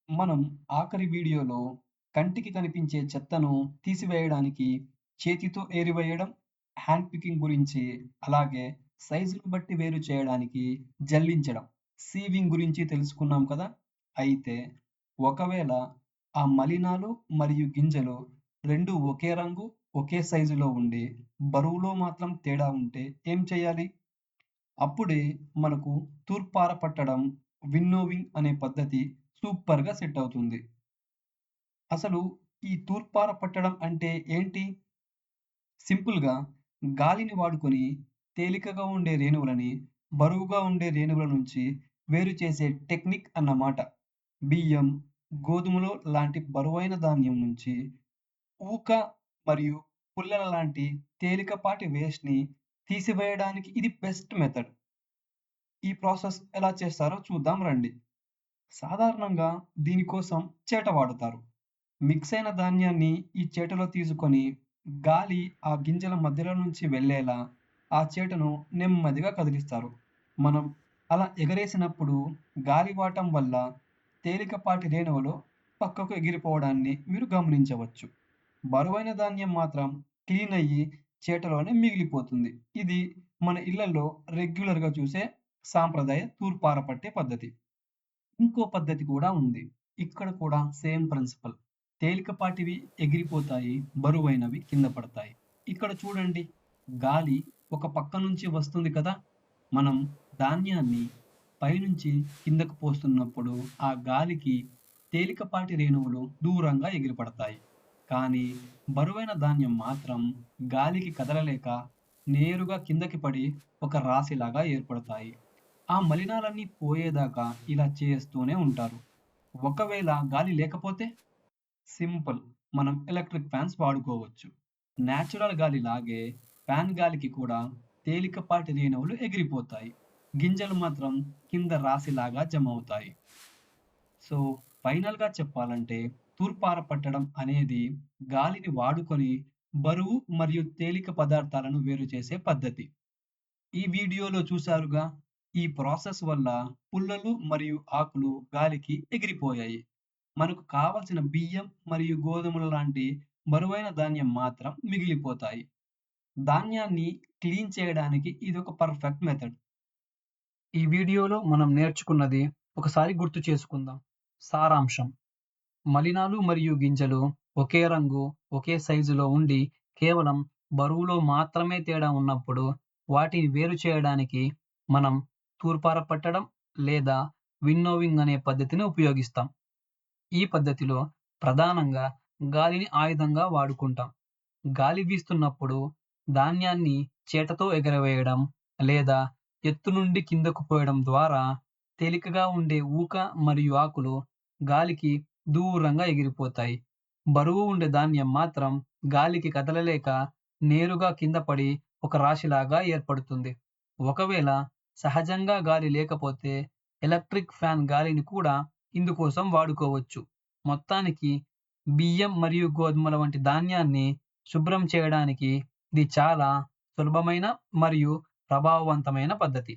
మనం ఆఖరి వీడియోలో కంటికి కనిపించే చెత్తను తీసివేయడానికి చేతితో ఏరివేయడం, హ్యాండ్ పికింగ్ గురించి, అలాగే సైజును బట్టి వేరు చేయడానికి జల్లించడం, సీవింగ్ గురించి తెలుసుకున్నాం కదా! అయితే ఒకవేళ ఆ మలినాలు మరియు గింజలు 2 ఒకే రంగు, ఒకే సైజులో ఉండి బరువులో మాత్రం తేడా ఉంటే ఏం చేయాలి? అప్పుడే మనకు తూర్పార పట్టడం, విన్నోవింగ్ అనే పద్ధతి సూపర్‌గా సెట్ అవుతుంది. అసలు ఈ తూర్పార పట్టడం అంటే ఏంటి? సింపుల్‌గా గాలిని వాడుకొని తేలికగా ఉండే రేణువులని బరువుగా ఉండే రేణువుల నుంచి వేరు చేసే టెక్నిక్ అన్నమాట. బియ్యం, గోధుమలు లాంటి బరువైన ధాన్యం నుంచి ఊక మరియు పుల్లల లాంటి తేలికపాటి వేస్ట్‌ని తీసివేయడానికి ఇది బెస్ట్ మెథడ్. ఈ ప్రాసెస్ ఎలా చేస్తారో చూద్దాం రండి. సాధారణంగా దీనికోసం చేట వాడుతారు. మిక్స్ అయిన ధాన్యాన్ని ఈ చేటలో తీసుకొని గాలి ఆ గింజల మధ్యలో నుంచి వెళ్ళేలా ఆ చేటను నెమ్మదిగా కదిలిస్తారు. మనం అలా ఎగరేసినప్పుడు గాలివాటం వల్ల తేలికపాటి రేణువులు పక్కకు ఎగిరిపోవడాన్ని మీరు గమనించవచ్చు. బరువైన ధాన్యం మాత్రం క్లీన్ అయ్యి చేటలోనే మిగిలిపోతుంది. ఇది మన ఇళ్లలో రెగ్యులర్‌గా చూసే సాంప్రదాయ తూర్పార పట్టే పద్ధతి. ఇంకో పద్ధతి కూడా ఉంది. ఇక్కడ కూడా సేమ్ ప్రిన్సిపల్. తేలికపాటివి ఎగిరిపోతాయి, బరువైనవి కింద పడతాయి. ఇక్కడ చూడండి, గాలి ఒక పక్క నుంచి వస్తుంది కదా! మనం ధాన్యాన్ని పైనుంచి కిందకు పోస్తున్నప్పుడు ఆ గాలికి తేలికపాటి రేణువులు దూరంగా ఎగిరిపడతాయి. కానీ బరువైన ధాన్యం మాత్రం గాలికి కదలలేక నేరుగా కిందకి పడి ఒక రాశిలాగా ఏర్పడతాయి. ఆ మలినాలన్నీ పోయేదాకా ఇలా చేస్తూనే ఉంటారు. ఒకవేళ గాలి లేకపోతే సింపుల్. మనం ఎలక్ట్రిక్ ఫ్యాన్స్ వాడుకోవచ్చు. నేచురల్ గాలి లాగే ఫ్యాన్ గాలికి కూడా తేలికపాటి రేణువులు ఎగిరిపోతాయి. గింజలు మాత్రం కింద రాశిలాగా జమవుతాయి. సో, ఫైనల్‌గా చెప్పాలంటే తూర్పార పట్టడం అనేది గాలిని వాడుకొని బరువు మరియు తేలిక పదార్థాలను వేరు చేసే పద్ధతి. ఈ వీడియోలో చూశారుగా, ఈ ప్రాసెస్ వల్ల పుల్లలు మరియు ఆకులు గాలికి ఎగిరిపోయాయి. మనకు కావలసిన బియ్యం మరియు గోధుమల లాంటి బరువైన ధాన్యం మాత్రం మిగిలిపోతాయి. ధాన్యాన్ని క్లీన్ చేయడానికి ఇదొక పర్ఫెక్ట్ మెథడ్. ఈ వీడియోలో మనం నేర్చుకున్నది ఒకసారి గుర్తు చేసుకుందాం. సారాంశం: మలినాలు మరియు గింజలు ఒకే రంగు, ఒకే సైజులో ఉండి కేవలం బరువులో మాత్రమే తేడా ఉన్నప్పుడు వాటిని వేరు చేయడానికి మనం తూర్పార పట్టడం లేదా విన్నోవింగ్ అనే పద్ధతిని ఉపయోగిస్తాం. ఈ పద్ధతిలో ప్రధానంగా గాలిని ఆయుధంగా వాడుకుంటాం. గాలి వీస్తున్నప్పుడు ధాన్యాన్ని చేటతో ఎగరవేయడం లేదా ఎత్తు నుండి కిందకు పోయడం ద్వారా తేలికగా ఉండే ఊక మరియు ఆకులు గాలికి దూరంగా ఎగిరిపోతాయి. బరువు ఉండే ధాన్యం మాత్రం గాలికి కదలలేక నేరుగా కింద పడి ఒక రాశిలాగా ఏర్పడుతుంది. ఒకవేళ సహజంగా గాలి లేకపోతే ఎలక్ట్రిక్ ఫ్యాన్ గాలిని కూడా ఇందుకోసం వాడుకోవచ్చు. మొత్తానికి బియ్యం మరియు గోధుమల వంటి ధాన్యాన్ని శుభ్రం చేయడానికి ఇది చాలా సులభమైన మరియు ప్రభావవంతమైన పద్ధతి.